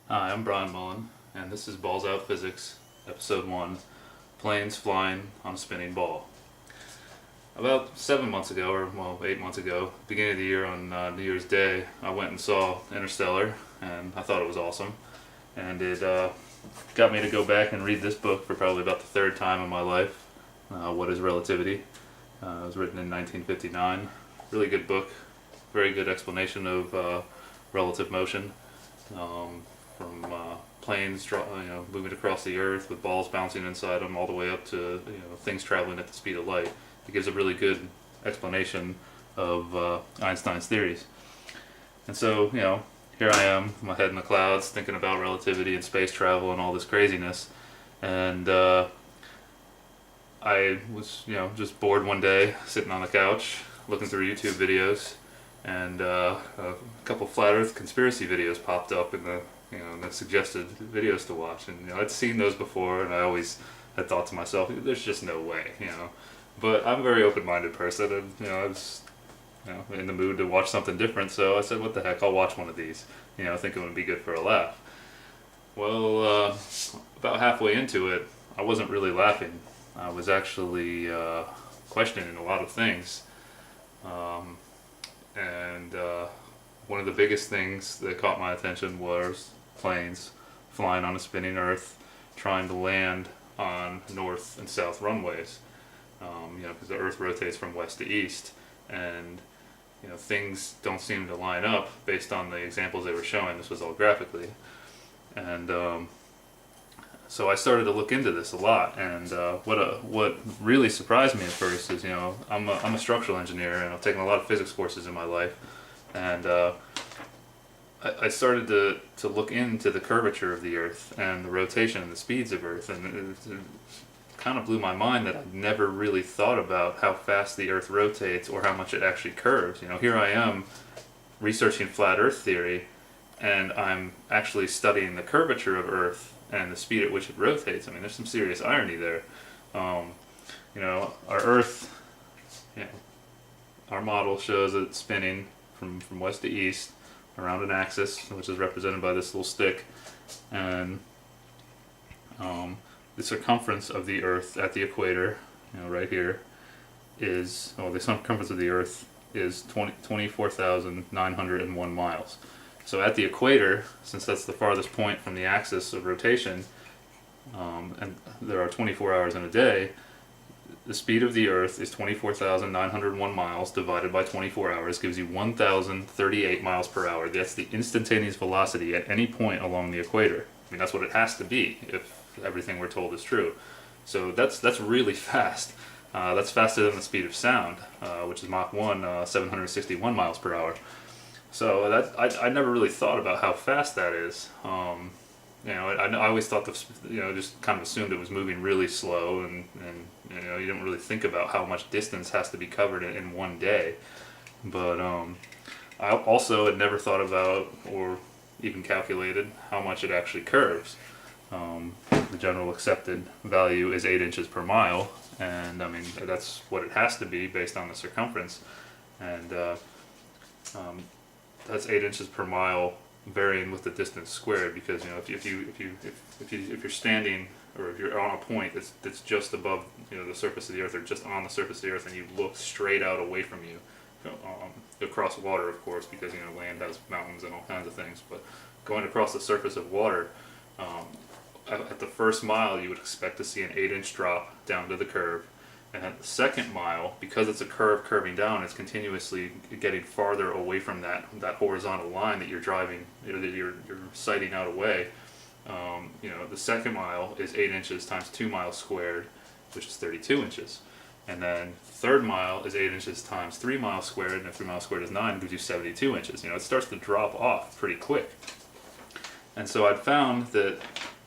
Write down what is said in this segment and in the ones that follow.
Hi, I'm Brian Mullen, and this is Balls Out Physics, Episode 1, Planes Flying on a Spinning Ball. About 7 months ago, or well, 8 months ago, beginning of the year on New Year's Day, I went and saw Interstellar, and I thought it was awesome. And it got me to go back and read this book for probably about the third time in my life, What is Relativity? It was written in 1959. Really good book, very good explanation of relative motion. From planes, moving across the Earth with balls bouncing inside them, all the way up to things traveling at the speed of light. It gives a really good explanation of Einstein's theories. And so, here I am, my head in the clouds, thinking about relativity and space travel and all this craziness. And I was, just bored one day, sitting on the couch, looking through YouTube videos, and a couple flat Earth conspiracy videos popped up in the that suggested videos to watch, and I'd seen those before, and I always had thought to myself, "There's just no way," But I'm a very open-minded person, and I was, in the mood to watch something different, so I said, "What the heck? I'll watch one of these." Thinking it would be good for a laugh. Well, about halfway into it, I wasn't really laughing. I was actually questioning a lot of things, and one of the biggest things that caught my attention was planes flying on a spinning Earth, trying to land on north and south runways. Because the Earth rotates from west to east, and things don't seem to line up based on the examples they were showing. This was all graphically, and so I started to look into this a lot. And what really surprised me at first is I'm a structural engineer, and I've taken a lot of physics courses in my life, and I started to look into the curvature of the Earth and the rotation and the speeds of Earth, and it kind of blew my mind that I'd never really thought about how fast the Earth rotates or how much it actually curves. Here I am researching flat Earth theory, and I'm actually studying the curvature of Earth and the speed at which it rotates. I mean, there's some serious irony there. Our Earth, our model shows it spinning from west to east around an axis, which is represented by this little stick, and the circumference of the Earth at the equator, right here, is, the circumference of the Earth is 24,901 miles. So at the equator, since that's the farthest point from the axis of rotation, and there are 24 hours in a day, the speed of the Earth is 24,901 miles divided by 24 hours gives you 1,038 miles per hour. That's the instantaneous velocity at any point along the equator. I mean, that's what it has to be if everything we're told is true. So that's really fast. That's faster than the speed of sound, which is Mach 1, 761 miles per hour. So I never really thought about how fast that is. I always thought just kind of assumed it was moving really slow, and you don't really think about how much distance has to be covered in one day. But I also had never thought about or even calculated how much it actually curves. The general accepted value is 8 inches per mile, and I mean that's what it has to be based on the circumference, and that's 8 inches per mile varying with the distance squared, because if you're standing, or if you're on a point that's just above the surface of the Earth, or just on the surface of the Earth, and you look straight out away from you, across water, of course, because land has mountains and all kinds of things, but going across the surface of water, at the first mile you would expect to see an 8-inch drop down to the curve. And at the second mile, because it's a curve curving down, it's continuously getting farther away from that horizontal line that you're driving, that you're sighting out away. The second mile is 8 inches times 2 miles squared, which is 32 inches. And then third mile is 8 inches times 3 miles squared, and if 3 miles squared is 9, it gives you 72 inches. It starts to drop off pretty quick. And so I'd found that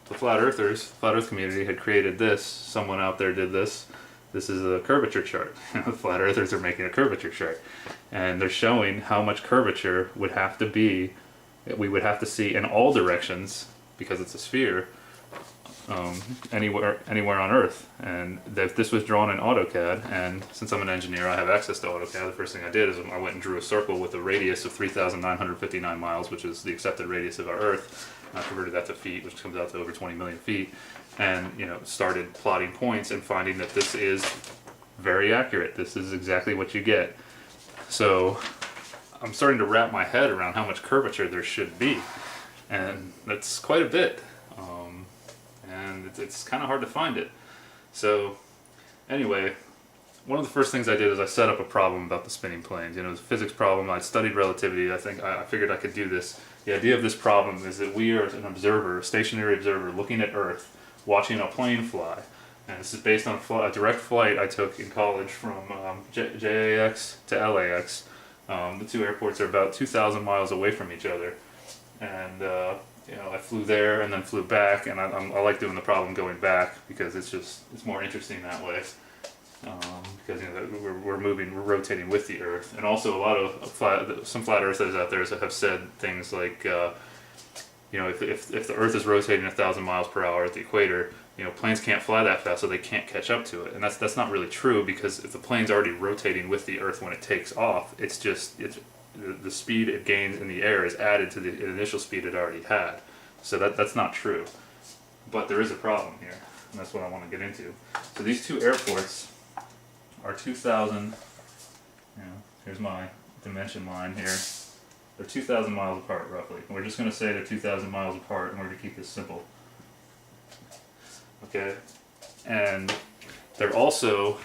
the flat Earth community had created this. Someone out there did this. This is a curvature chart. The flat earthers are making a curvature chart, and they're showing how much curvature would have to be, we would have to see in all directions, because it's a sphere, anywhere on Earth. And this was drawn in AutoCAD, and since I'm an engineer, I have access to AutoCAD. The first thing I did is I went and drew a circle with a radius of 3,959 miles, which is the accepted radius of our Earth, I converted that to feet, which comes out to over 20 million feet, and started plotting points and finding that this is very accurate. This is exactly what you get. So I'm starting to wrap my head around how much curvature there should be, and that's quite a bit, and it's kind of hard to find it. So anyway, one of the first things I did is I set up a problem about the spinning planes. It was a physics problem. I studied relativity. I figured I could do this. The idea of this problem is that we are an observer, a stationary observer, looking at Earth, watching a plane fly. And this is based on a direct flight I took in college from JAX to LAX. The two airports are about 2,000 miles away from each other. And I flew there and then flew back, and I like doing the problem going back because it's more interesting that way. Because we're rotating with the Earth, and also a lot of some flat earthers out there have said things like, if the Earth is rotating 1,000 miles per hour at the equator, planes can't fly that fast, so they can't catch up to it, and that's not really true, because if the plane's already rotating with the Earth when it takes off, it's the speed it gains in the air is added to the initial speed it already had. So that's not true, but there is a problem here, and that's what I want to get into. So these two airports are 2,000, here's my dimension line here, they're 2,000 miles apart roughly. And we're just going to say they're 2,000 miles apart in order to keep this simple. Okay, and they're also,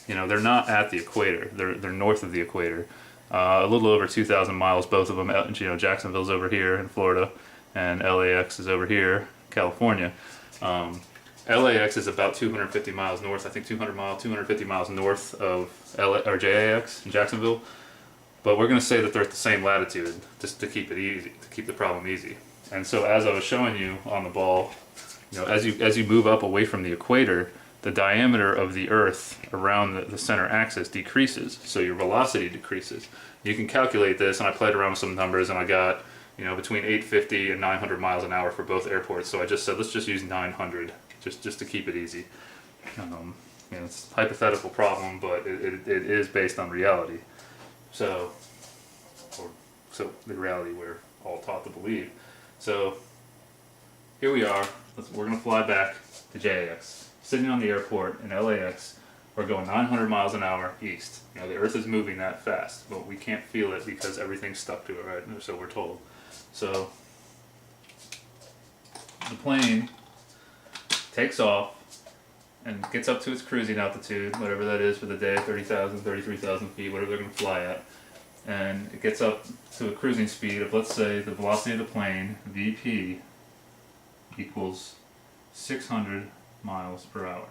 they're not at the equator, they're north of the equator, a little over 2,000 miles, both of them. Jacksonville's over here in Florida, and LAX is over here, California. LAX is about 250 miles north, I think 250 miles north of JAX in Jacksonville. But we're going to say that they're at the same latitude, just to keep it easy, to keep the problem easy. And so as I was showing you on the ball, as you move up away from the equator, the diameter of the Earth around the center axis decreases, so your velocity decreases. You can calculate this, and I played around with some numbers, and I got between 850 and 900 miles an hour for both airports. So I just said let's just use 900. Just to keep it easy. It's a hypothetical problem, but it is based on reality. So the reality we're all taught to believe. So here we are. We're going to fly back to JAX. Sitting on the airport in LAX, we're going 900 miles an hour east. The Earth is moving that fast, but we can't feel it because everything's stuck to it, right? So we're told. So the plane takes off and gets up to its cruising altitude, whatever that is for the day, 30,000, 33,000 feet, whatever they're going to fly at. And it gets up to a cruising speed of, let's say, the velocity of the plane, VP, equals 600 miles per hour.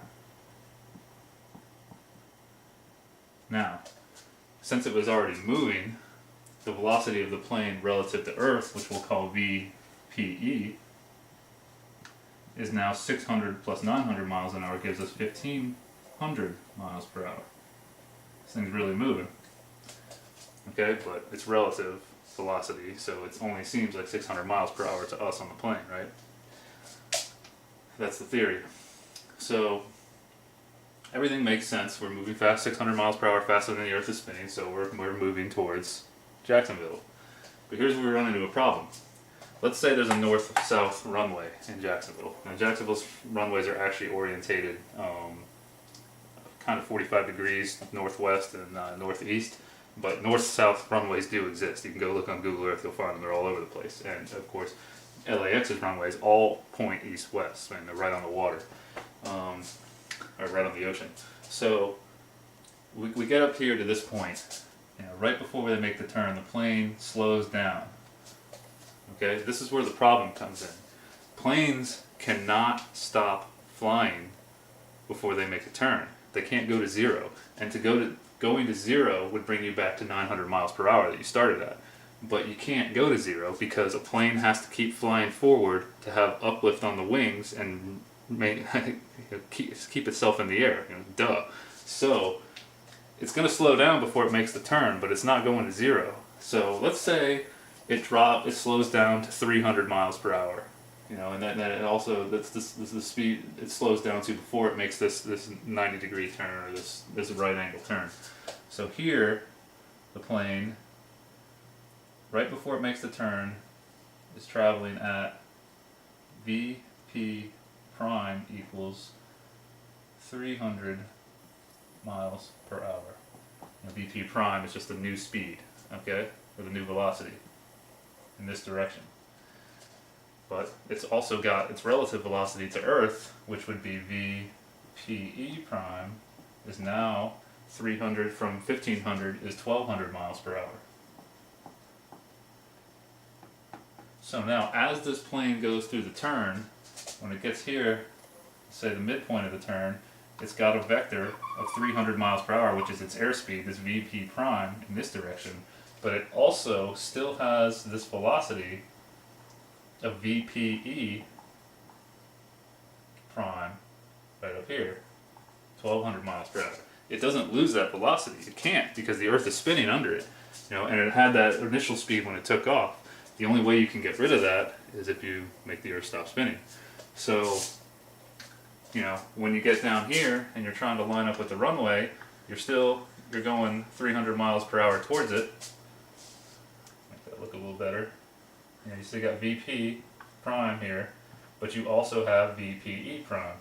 Now, since it was already moving, the velocity of the plane relative to Earth, which we'll call VPE, is now 600 plus 900 miles an hour gives us 1,500 miles per hour. This thing's really moving. Okay, but it's relative velocity, so it only seems like 600 miles per hour to us on the plane, right? That's the theory. So everything makes sense. We're moving fast, 600 miles per hour faster than the Earth is spinning, so we're moving towards Jacksonville. But here's where we run into a problem. Let's say there's a north-south runway in Jacksonville. Now, Jacksonville's runways are actually orientated kind of 45 degrees northwest and northeast, but north-south runways do exist. You can go look on Google Earth, you'll find them. They're all over the place. And of course, LAX's runways all point east-west. I mean, they're right on the water, or right on the ocean. So we get up here to this point. Right before they make the turn, the plane slows down. Okay, this is where the problem comes in. Planes cannot stop flying before they make a turn. They can't go to zero. And going to zero would bring you back to 900 miles per hour that you started at. But you can't go to zero because a plane has to keep flying forward to have uplift on the wings and keep itself in the air. Duh. So it's going to slow down before it makes the turn, but it's not going to zero. So let's say it slows down to 300 miles per hour, and then it also, that's the speed it slows down to before it makes this 90-degree turn, or this right angle turn. So here, the plane, right before it makes the turn, is traveling at VP prime equals 300 miles per hour. And VP prime is just the new speed, okay, or the new velocity in this direction. But it's also got its relative velocity to Earth, which would be VPE prime, is now 300 from 1500 is 1200 miles per hour. So now, as this plane goes through the turn, when it gets here, say the midpoint of the turn, it's got a vector of 300 miles per hour, which is its airspeed, this VP prime in this direction, but it also still has this velocity of VPE prime right up here, 1200 miles per hour. It doesn't lose that velocity. It can't, because the Earth is spinning under it, and it had that initial speed when it took off. The only way you can get rid of that is if you make the Earth stop spinning. So, when you get down here and you're trying to line up with the runway, you're going 300 miles per hour towards it. Make that look a little better. You still got VP prime here, but you also have VPE prime.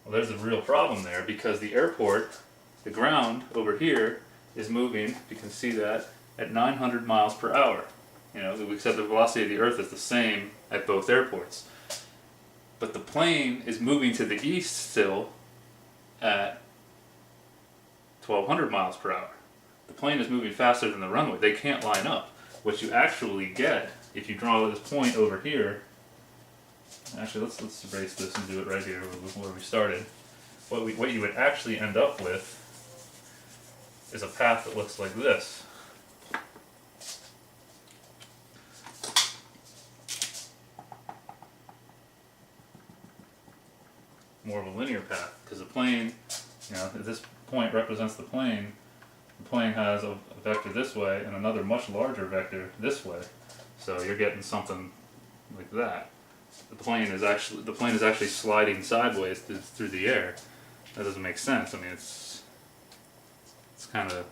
Well, there's a real problem there, because the airport, the ground over here, is moving, you can see that, at 900 miles per hour. Except the velocity of the Earth is the same at both airports. But the plane is moving to the east still at 1200 miles per hour. The plane is moving faster than the runway. They can't line up. What you actually get, if you draw this point over here, actually let's erase this and do it right here where we started. What you would actually end up with is a path that looks like this. More of a linear path, because the plane, if this point represents the plane has a vector this way and another much larger vector this way. So you're getting something like that. The plane is actually sliding sideways through the air. That doesn't make sense. I mean, it's kind of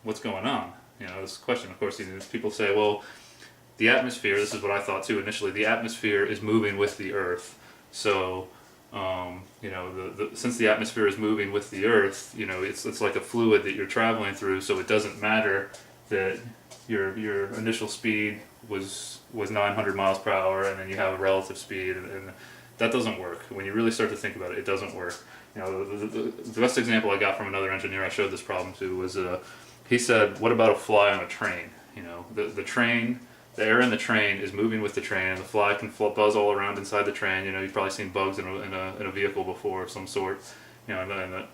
what's going on. This question, of course, people say, well, the atmosphere, this is what I thought too initially, the atmosphere is moving with the Earth. So, since the atmosphere is moving with the Earth, it's like a fluid that you're traveling through, so it doesn't matter that your initial speed was 900 miles per hour, and then you have a relative speed, and that doesn't work. When you really start to think about it, it doesn't work. The best example I got from another engineer I showed this problem to was, he said, what about a fly on a train? The train, the air in the train is moving with the train, and the fly can buzz all around inside the train. You've probably seen bugs in a vehicle before of some sort. The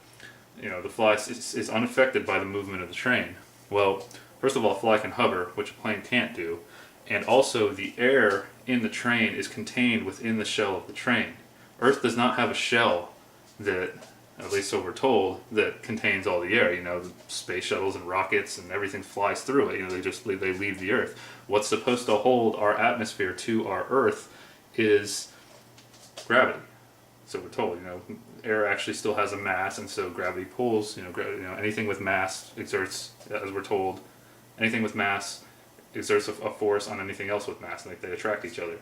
fly is unaffected by the movement of the train. Well, first of all, a fly can hover, which a plane can't do, and also the air in the train is contained within the shell of the train. Earth does not have a shell that, at least so we're told, that contains all the air. The space shuttles and rockets and everything flies through it. They leave the Earth. What's supposed to hold our atmosphere to our Earth is gravity. So we're told, air actually still has a mass, and so gravity pulls. Anything with mass exerts, as we're told, anything with mass exerts a force on anything else with mass, and they attract each other.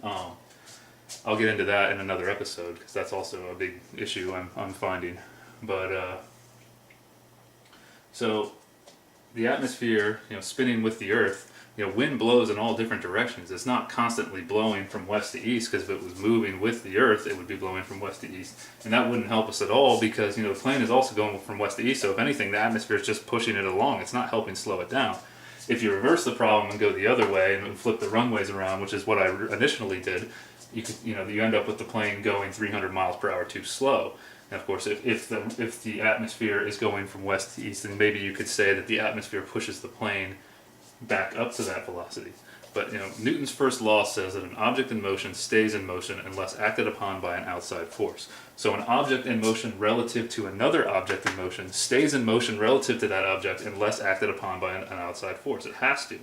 I'll get into that in another episode, because that's also a big issue I'm finding. But so the atmosphere, spinning with the Earth, wind blows in all different directions. It's not constantly blowing from west to east, because if it was moving with the Earth, it would be blowing from west to east, and that wouldn't help us at all, because the plane is also going from west to east. So if anything, the atmosphere is just pushing it along. It's not helping slow it down. If you reverse the problem and go the other way and flip the runways around, which is what I initially did, you end up with the plane going 300 miles per hour too slow. And of course, if the atmosphere is going from west to east, then maybe you could say that the atmosphere pushes the plane back up to that velocity. But Newton's first law says that an object in motion stays in motion unless acted upon by an outside force. So an object in motion relative to another object in motion stays in motion relative to that object unless acted upon by an outside force. It has to.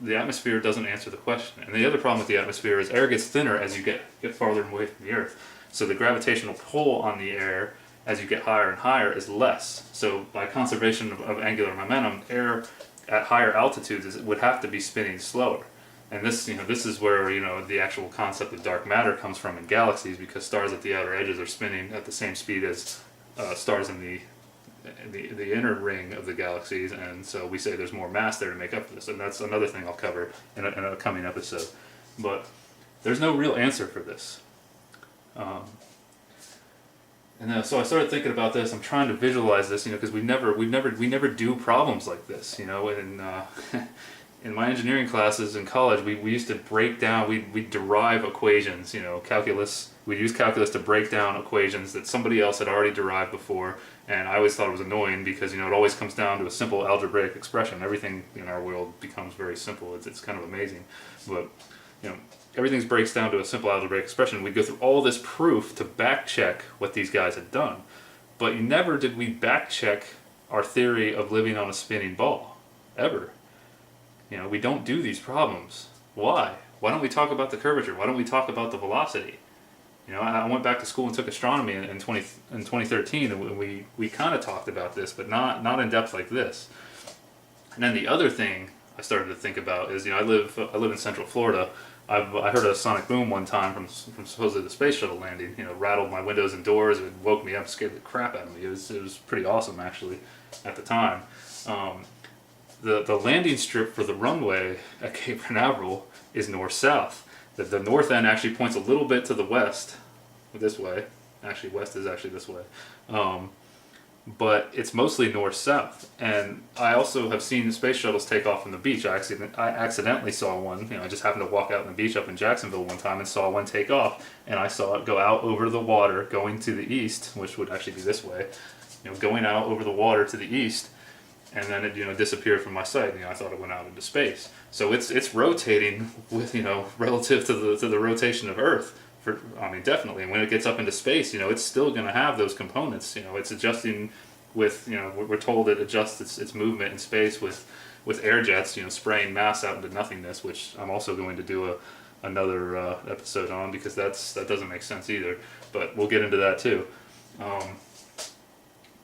The atmosphere doesn't answer the question. And the other problem with the atmosphere is air gets thinner as you get farther away from the Earth. So the gravitational pull on the air as you get higher and higher is less. So by conservation of angular momentum, air at higher altitudes it would have to be spinning slower. And this, this is where, the actual concept of dark matter comes from in galaxies, because stars at the outer edges are spinning at the same speed as stars in the inner ring of the galaxies, and so we say there's more mass there to make up for this. And that's another thing I'll cover in a coming episode. But there's no real answer for this. So I started thinking about this. I'm trying to visualize this, because we never do problems like this, in my engineering classes in college, we used to break down, we derive equations, calculus. We'd use calculus to break down equations that somebody else had already derived before, and I always thought it was annoying because, it always comes down to a simple algebraic expression. Everything in our world becomes very simple. It's kind of amazing. But, everything breaks down to a simple algebraic expression. We'd go through all this proof to back check what these guys had done. But never did we back check our theory of living on a spinning ball, ever. We don't do these problems. Why? Why don't we talk about the curvature? Why don't we talk about the velocity? I went back to school and took astronomy in 2013, and we kind of talked about this, but not in depth like this. And then the other thing I started to think about is, I live in Central Florida. I heard a sonic boom one time from supposedly the space shuttle landing. Rattled my windows and doors. It woke me up, scared the crap out of me. It was pretty awesome actually at the time. The landing strip for the runway at Cape Canaveral is north-south. The north end actually points a little bit to the west, this way. Actually, west is actually this way. But it's mostly north-south. And I also have seen the space shuttles take off from the beach. I accidentally saw one. I just happened to walk out on the beach up in Jacksonville one time and saw one take off. And I saw it go out over the water, going to the east, which would actually be this way. Going out over the water to the east. And then it disappeared from my sight. I thought it went out into space. So it's rotating with relative to the rotation of Earth. Definitely. And when it gets up into space, it's still going to have those components. It's adjusting with we're told it adjusts its movement in space with air jets. Spraying mass out into nothingness, which I'm also going to do another episode on, because that doesn't make sense either. But we'll get into that too.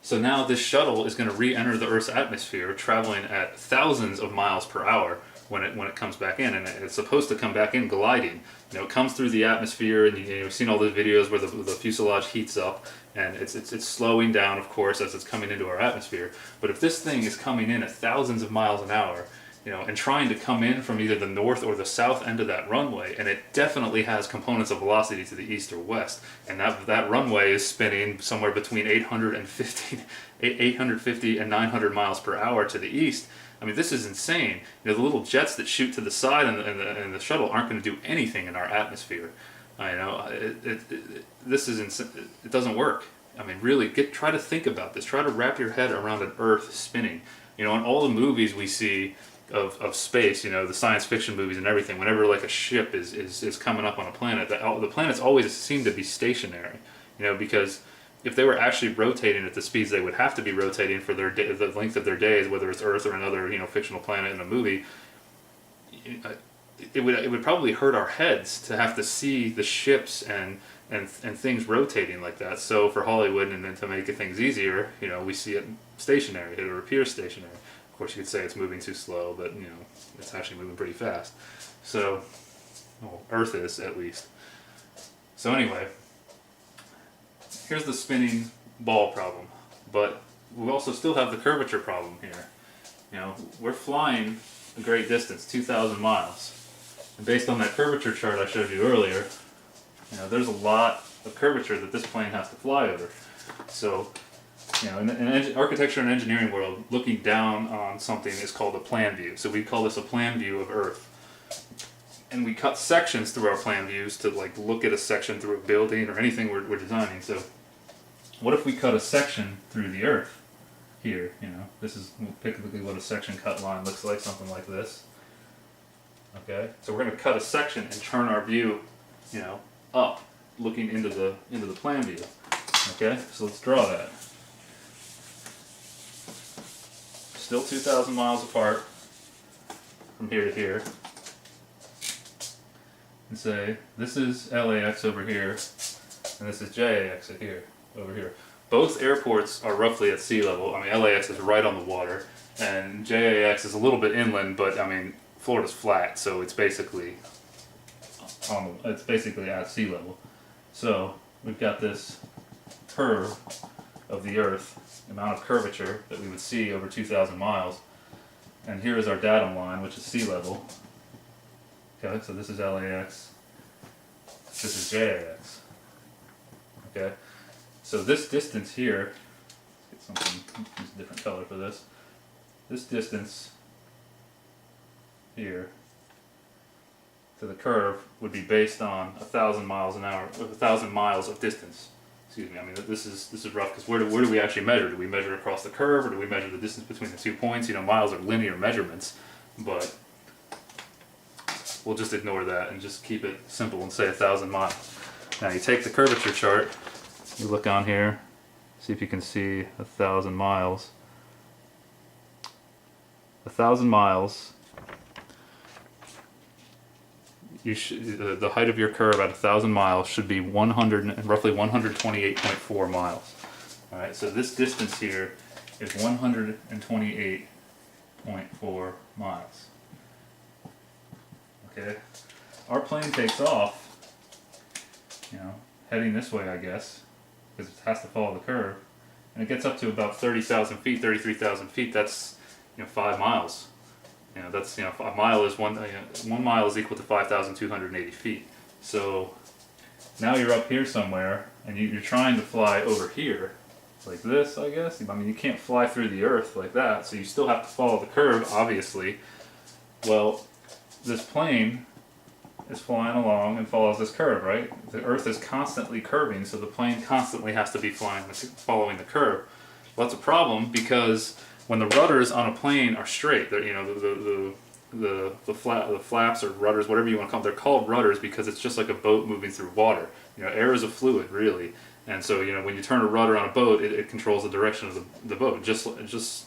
So now this shuttle is going to re-enter the Earth's atmosphere, traveling at thousands of miles per hour when it comes back in, and it's supposed to come back in gliding. It comes through the atmosphere, and you've seen all those videos where the fuselage heats up, and it's slowing down, of course, as it's coming into our atmosphere. But if this thing is coming in at thousands of miles an hour, and trying to come in from either the north or the south end of that runway, and it definitely has components of velocity to the east or west, and that runway is spinning somewhere between 850 and 900 miles per hour to the east. This is insane. The little jets that shoot to the side and the shuttle aren't going to do anything in our atmosphere. This is insane. It doesn't work. Really, try to think about this. Try to wrap your head around an Earth spinning. In all the movies we see of space, the science fiction movies and everything, whenever like a ship is coming up on a planet, the planets always seem to be stationary, because if they were actually rotating at the speeds they would have to be rotating for the length of their days, whether it's Earth or another fictional planet in a movie, it would probably hurt our heads to have to see the ships and things rotating like that. So for Hollywood, and then to make things easier, we see it stationary. It appears stationary. Of course, you could say it's moving too slow, but it's actually moving pretty fast. So, Earth is at least. So anyway, here's the spinning ball problem, but we also still have the curvature problem here. We're flying a great distance, 2,000 miles, and based on that curvature chart I showed you earlier, there's a lot of curvature that this plane has to fly over. So, in architecture and engineering world, looking down on something is called a plan view. So we call this a plan view of Earth. And we cut sections through our plan views to look at a section through a building or anything we're designing. So what if we cut a section through the Earth here? This is typically what a section cut line looks like, something like this. Okay, so we're going to cut a section and turn our view, up, looking into the plan view. Okay, so let's draw that. Still 2,000 miles apart from here to here. And say, this is LAX over here, and this is JAX over here. both airports are roughly at sea level. I mean, LAX is right on the water, and JAX is a little bit inland, but I mean, Florida's flat, so it's basically at sea level. So we've got this curve of the Earth, amount of curvature that we would see over 2,000 miles, and here is our datum line, which is sea level. Okay, so this is LAX, this is JAX. Okay, so this distance here, let's get something, use a different color for this. This distance here to the curve would be based on 1,000 miles an hour, 1,000 miles of distance. Excuse me. I mean, this is rough because where do we actually measure? Do we measure across the curve, or do we measure the distance between the 2 points? You know, miles are linear measurements, but we'll just ignore that and just keep it simple and say 1,000 miles. Now you take the curvature chart, you look on here, see if you can see 1,000 miles. 1,000 miles. The height of your curve at 1,000 miles should be roughly 128.4 miles. All right, so this distance here is 128.4 miles. Okay, our plane takes off, you know, heading this way, I guess, because it has to follow the curve, and it gets up to about 30,000 feet, 33,000 feet. That's 5 miles. That's a mile is 1 mile is equal to 5,280 feet. So now you're up here somewhere, and you're trying to fly over here, like this, I guess. I mean, you can't fly through the Earth like that, so you still have to follow the curve, obviously. Well, this plane is flying along and follows this curve, right? The Earth is constantly curving, so the plane constantly has to be following the curve. Well, that's a problem because when the rudders on a plane are straight, the flaps or rudders, whatever you want to call them, they're called rudders because it's just like a boat moving through water. Air is a fluid, really, and so when you turn a rudder on a boat, it controls the direction of the boat. Just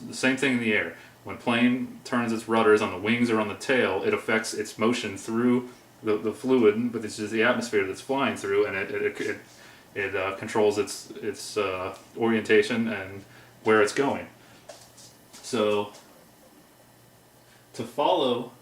the same thing in the air. When plane turns its rudders on the wings or on the tail, it affects its motion through the fluid, but it's just the atmosphere that's flying through, and it controls its orientation and where it's going. So, to follow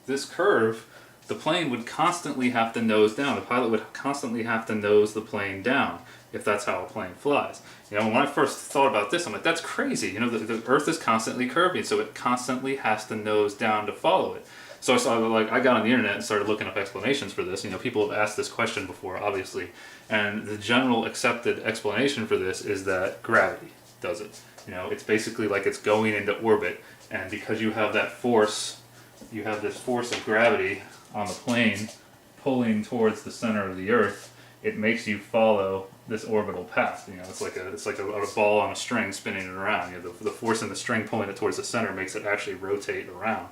this curve, the plane would constantly have to nose down. The pilot would constantly have to nose the plane down if that's how a plane flies. When I first thought about this, I'm like, that's crazy. The Earth is constantly curving, so it constantly has to nose down to follow it. So I got on the internet and started looking up explanations for this. People have asked this question before, obviously, and the general accepted explanation for this is that gravity does it. It's basically like it's going into orbit, and because you have that force, you have this force of gravity on the plane pulling towards the center of the Earth, it makes you follow this orbital path. It's like a ball on a string spinning it around. The force in the string pulling it towards the center makes it actually rotate around.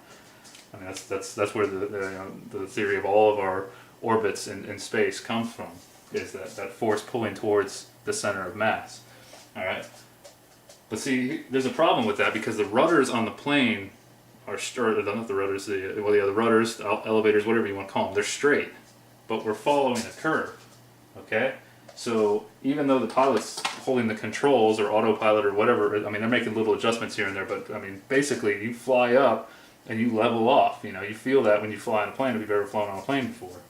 I mean, that's where the theory of all of our orbits in space comes from, is that force pulling towards the center of mass. All right. But see, there's a problem with that because the rudders on the plane are straight. Not the rudders, the rudders, the elevators, whatever you want to call them, they're straight. But we're following a curve, okay? So even though the pilot's holding the controls or autopilot or whatever, I mean, they're making little adjustments here and there, but I mean, basically you fly up and you level off. You feel that when you fly on a plane if you've ever flown on a plane before.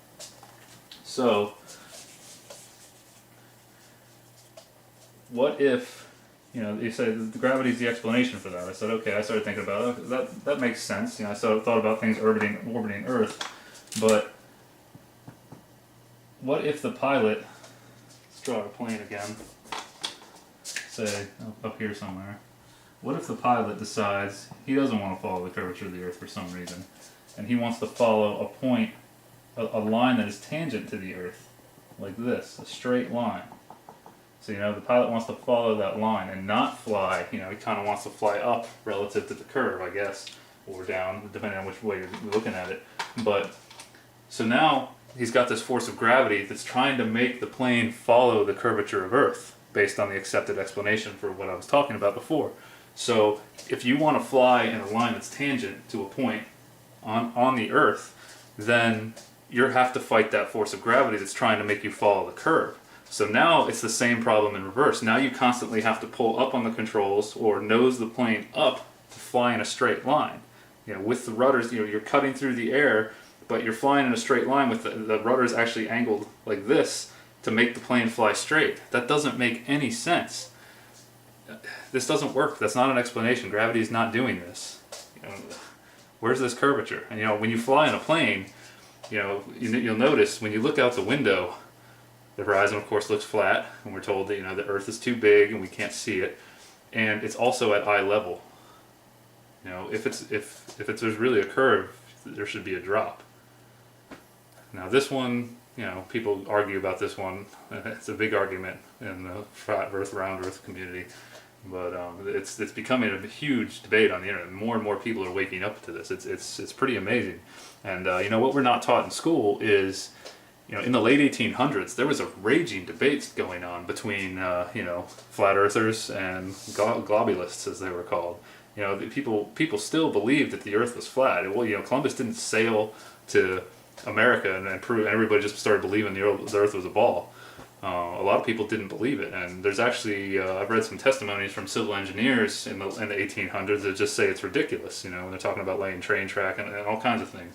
So what if, you say the gravity is the explanation for that. I said, okay, I started thinking about it. That makes sense. I thought about things orbiting Earth, but what if the pilot, let's draw a plane again, say up here somewhere. What if the pilot decides he doesn't want to follow the curvature of the Earth for some reason, and he wants to follow a point, a line that is tangent to the Earth, like this, a straight line. So, the pilot wants to follow that line and not fly, he kind of wants to fly up relative to the curve, I guess, or down, depending on which way you're looking at it. But, so now he's got this force of gravity that's trying to make the plane follow the curvature of Earth, based on the accepted explanation for what I was talking about before. So, if you want to fly in a line that's tangent to a point on the Earth, then you have to fight that force of gravity that's trying to make you follow the curve. So now it's the same problem in reverse. Now you constantly have to pull up on the controls or nose the plane up to fly in a straight line. You know, with the rudders, you know, you're cutting through the air, but you're flying in a straight line with the rudders actually angled like this to make the plane fly straight. That doesn't make any sense. This doesn't work. That's not an explanation. Gravity is not doing this. You know, where's this curvature? And you know, when you fly in a plane, you know, you'll notice when you look out the window, the horizon, of course, looks flat, and we're told that, you know, the Earth is too big and we can't see it, and it's also at eye level. You know, if there's really a curve, there should be a drop. Now this one, you know, people argue about this one. It's a big argument in the flat Earth, round Earth community, but it's becoming a huge debate on the internet. More and more people are waking up to this. It's pretty amazing, and you know what we're not taught in school is, you know, in the late 1800s, there was a raging debate going on between, you know, flat earthers and globulists, as they were called. You know, people still believed that the Earth was flat. Well, you know, Columbus didn't sail to America and prove, and everybody just started believing the Earth was a ball. A lot of people didn't believe it, and there's actually I've read some testimonies from civil engineers in the 1800s that just say it's ridiculous. You know, when they're talking about laying train track and all kinds of things.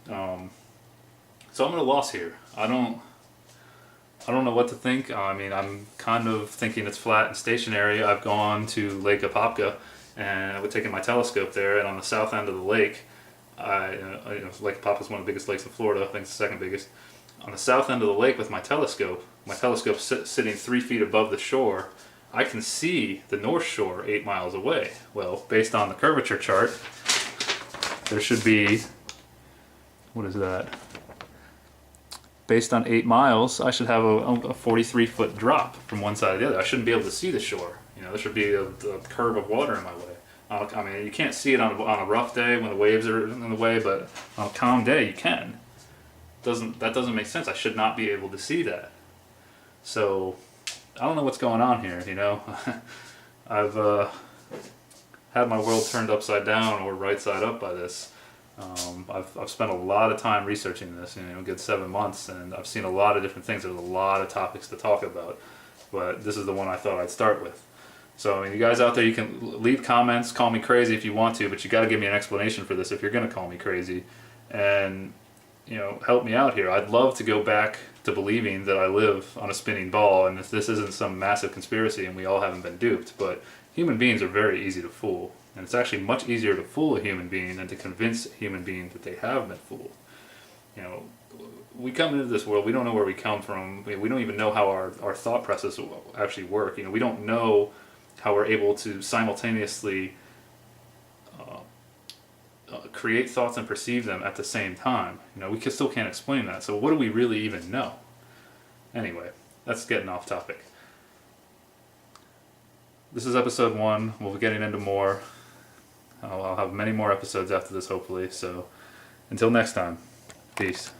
So I'm at a loss here. I don't know what to think. I mean, I'm kind of thinking it's flat and stationary. I've gone to Lake Apopka and I've taken my telescope there, and on the south end of the lake, you know, Lake Apopka is one of the biggest lakes in Florida. I think it's the second biggest. On the south end of the lake with my telescope sitting 3 feet above the shore, I can see the North Shore 8 miles away. Well, based on the curvature chart, there should be, what is that? Based on 8 miles, I should have a 43-foot drop from one side to the other. I shouldn't be able to see the shore. You know, there should be a curve of water in my way. I mean, you can't see it on a rough day when the waves are in the way, but on a calm day, you can. That doesn't make sense. I should not be able to see that. So, I don't know what's going on here, you know. I've had my world turned upside down or right side up by this. I've spent a lot of time researching this, you know, a good 7 months, and I've seen a lot of different things. There's a lot of topics to talk about, but this is the one I thought I'd start with. So, I mean, you guys out there, you can leave comments, call me crazy if you want to, but you got to give me an explanation for this if you're going to call me crazy, and, you know, help me out here. I'd love to go back to believing that I live on a spinning ball, and if this isn't some massive conspiracy and we all haven't been duped, but human beings are very easy to fool. And it's actually much easier to fool a human being than to convince a human being that they have been fooled. You know, we come into this world, we don't know where we come from, we don't even know how our thought process actually work. You know, we don't know how we're able to simultaneously create thoughts and perceive them at the same time. You know, we still can't explain that. So what do we really even know? Anyway, that's getting off topic. This is episode 1. We'll be getting into more. I'll have many more episodes after this, hopefully. So until next time, peace.